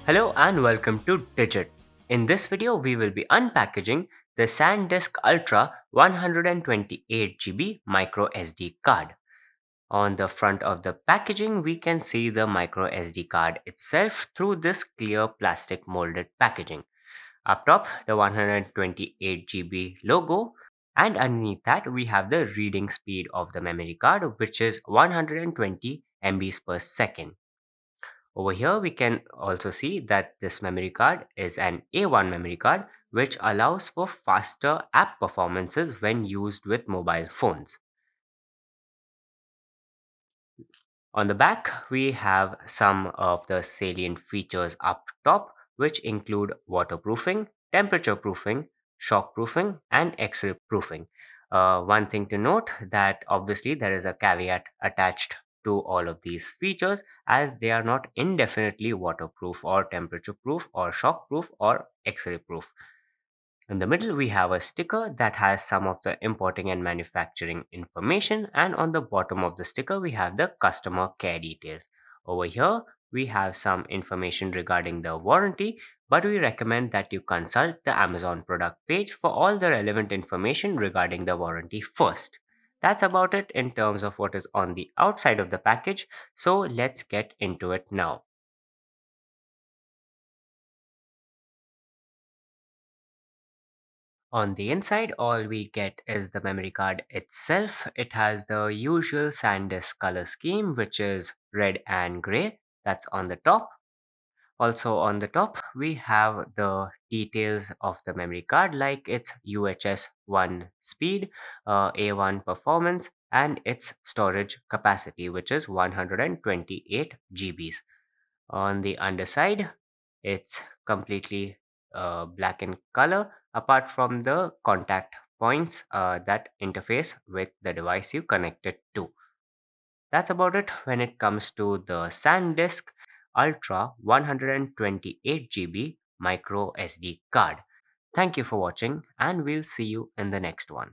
Hello and welcome to Digit. In this video, we will be unpackaging the SanDisk Ultra 128 GB micro SD card. On the front of the packaging, we can see the micro SD card itself through this clear plastic molded packaging. Up top, the 128 GB logo, and underneath that, we have the reading speed of the memory card, which is 120 MBs per second. Over here, we can also see that this memory card is an A1 memory card, which allows for faster app performances when used with mobile phones. On the back, we have some of the salient features up top, which include waterproofing, temperature proofing, shock proofing, and X-ray proofing. One thing to note that obviously there is a caveat attached to all of these features as they are not indefinitely waterproof or temperature proof or shock proof or X-ray proof. In the middle, we have a sticker that has some of the importing and manufacturing information, and on the bottom of the sticker, we have the customer care details. Over here, we have some information regarding the warranty, but we recommend that you consult the Amazon product page for all the relevant information regarding the warranty first. That's about it in terms of what is on the outside of the package, so let's get into it now. On the inside, all we get is the memory card itself. It has the usual SanDisk color scheme, which is red and gray. That's on the top. Also, on the top, we have the details of the memory card, like its UHS I speed, A1 performance, and its storage capacity, which is 128 GBs. On the underside, it's completely black in color, apart from the contact points that interface with the device you connect it to. That's about it when it comes to the SanDisk Ultra 128 GB micro SD card. Thank you for watching, and we'll see you in the next one.